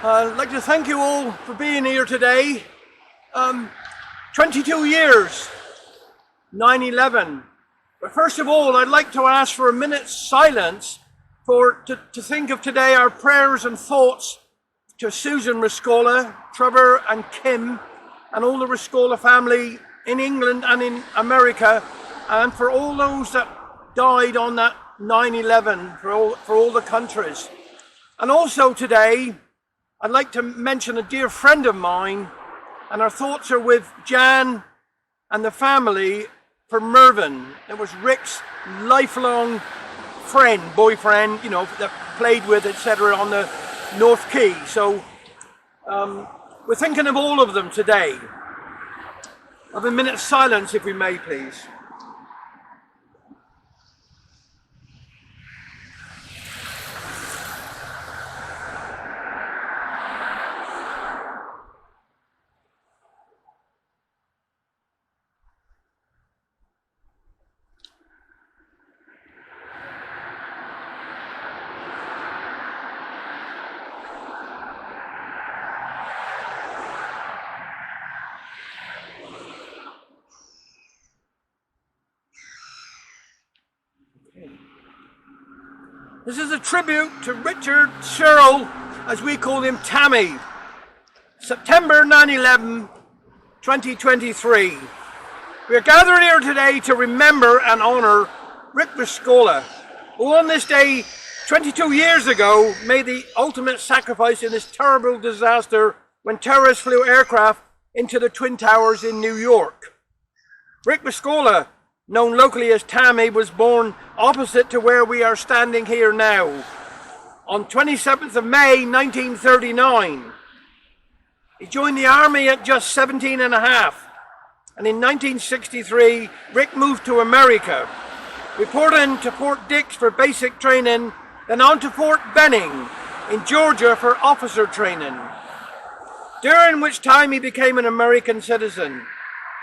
I'd like to thank you all for being here today. 22 years, 9/11. But first of all, I'd like to ask for a minute's silence to think of today our prayers and thoughts to Susan Riscola, Trevor and Kim, and all the Riscola family in England and in America, and for all those that died on that 9/11, for all the countries. And also today, I'd like to mention a dear friend of mine, and our thoughts are with Jan and the family for Mervyn. It was Rick's lifelong friend, boyfriend, that played with, etc., on the North Quay. So we're thinking of all of them today. Have a minute's silence, if we may, please. This is a tribute to Richard Searle, as we call him, Tammy. September 9/11, 2023. We are gathered here today to remember and honour Rick Riscola, who on this day 22 years ago made the ultimate sacrifice in this terrible disaster when terrorists flew aircraft into the Twin Towers in New York. Rick Riscola, known locally as Tammy, was born opposite to where we are standing here now, on 27th of May 1939. He joined the army at just 17 and a half, and in 1963 Rick moved to America, reporting to Fort Dix for basic training, then on to Fort Benning in Georgia for officer training, during which time he became an American citizen.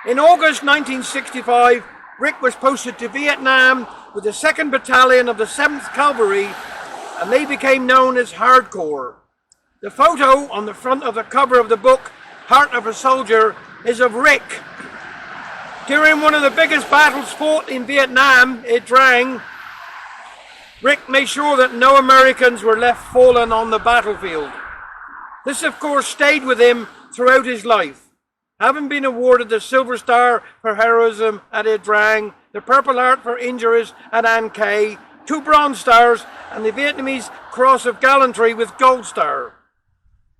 In August 1965, Rick was posted to Vietnam with the 2nd Battalion of the 7th Cavalry, and they became known as Hardcore. The photo on the front of the cover of the book, Heart of a Soldier, is of Rick. During one of the biggest battles fought in Vietnam, at Drang, Rick made sure that no Americans were left fallen on the battlefield. This, of course, stayed with him throughout his life, having been awarded the Silver Star for heroism at Ia Drang, the Purple Heart for injuries at An Khe, 2 Bronze Stars, and the Vietnamese Cross of Gallantry with Gold Star.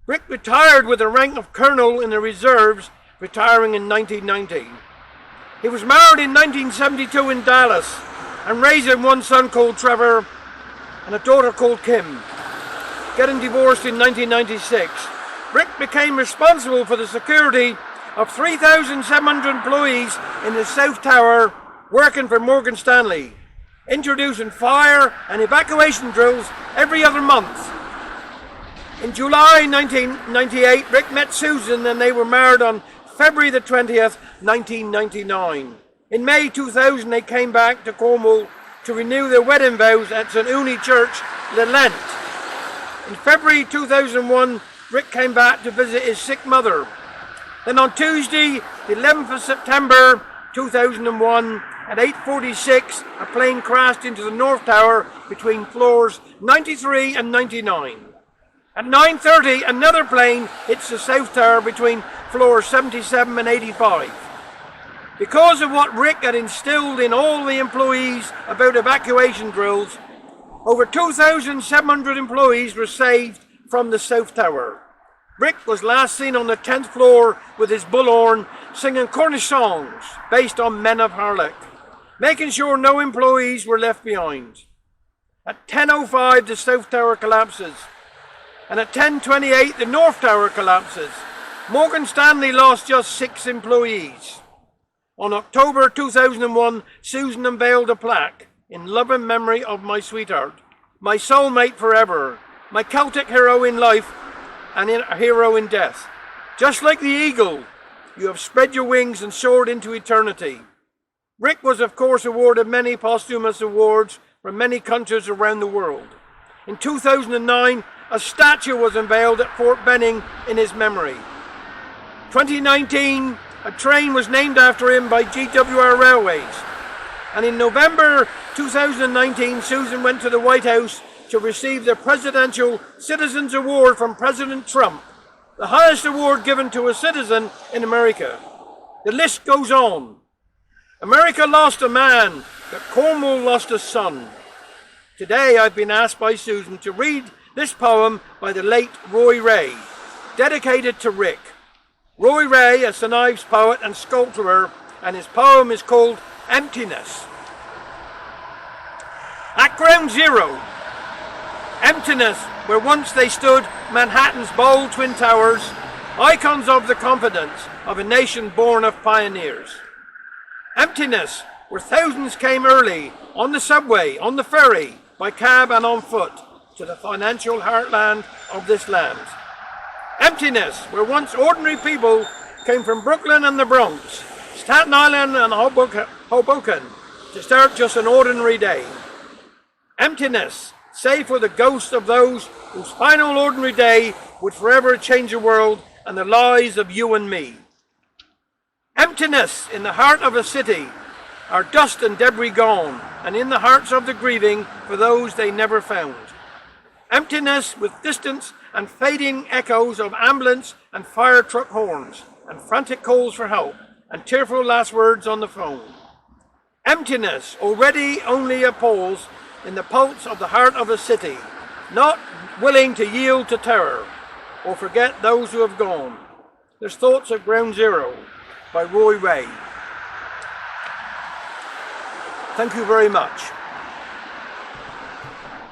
Rick retired with the rank of Colonel in the Reserves, retiring in 1990. He was married in 1972 in Dallas and raising one son called Trevor and a daughter called Kim. Getting divorced in 1996, Rick became responsible for the security of 3,700 employees in the South Tower working for Morgan Stanley, introducing fire and evacuation drills every other month. In July 1998, Rick met Susan and they were married on February the 20th, 1999. In May 2000, they came back to Cornwall to renew their wedding vows at St. Uni Church, Le Lent. In February 2001, Rick came back to visit his sick mother. Then on Tuesday, the 11th of September 2001, at 8:46, a plane crashed into the North Tower between floors 93 and 99. At 9:30, another plane hits the South Tower between floors 77 and 85. Because of what Rick had instilled in all the employees about evacuation drills, over 2,700 employees were saved from the South Tower. Rick was last seen on the 10th floor with his bullhorn singing Cornish songs based on Men of Harlech, making sure no employees were left behind. At 10:05 the South Tower collapses, and at 10:28 the North Tower collapses. Morgan Stanley lost just 6 employees. On October 2001, Susan unveiled a plaque, "In love and memory of my sweetheart, my soulmate forever, my Celtic hero in life and a hero in death. Just like the eagle, you have spread your wings and soared into eternity." Rick was, of course, awarded many posthumous awards from many countries around the world. In 2009, a statue was unveiled at Fort Benning in his memory. 2019, a train was named after him by GWR Railways. And in November 2019, Susan went to the White House to receive the Presidential Citizens Award from President Trump, the highest award given to a citizen in America. The list goes on. America lost a man, but Cornwall lost a son. Today I've been asked by Susan to read this poem by the late Roy Ray, dedicated to Rick. Roy Ray, a St Ives poet and sculptor, and his poem is called Emptiness. At ground zero, emptiness, where once they stood Manhattan's bold twin towers, icons of the confidence of a nation born of pioneers. Emptiness, where thousands came early, on the subway, on the ferry, by cab and on foot, to the financial heartland of this land. Emptiness, where once ordinary people came from Brooklyn and the Bronx, Staten Island and Hoboken, to start just an ordinary day. Emptiness, save for the ghosts of those whose final ordinary day would forever change the world and the lives of you and me. Emptiness in the heart of a city, our dust and debris gone, and in the hearts of the grieving for those they never found. Emptiness with distance and fading echoes of ambulance and fire truck horns, and frantic calls for help, and tearful last words on the phone. Emptiness already only a pulse in the pulse of the heart of a city, not willing to yield to terror or forget those who have gone. There's Thoughts at Ground Zero by Roy Ray. Thank you very much.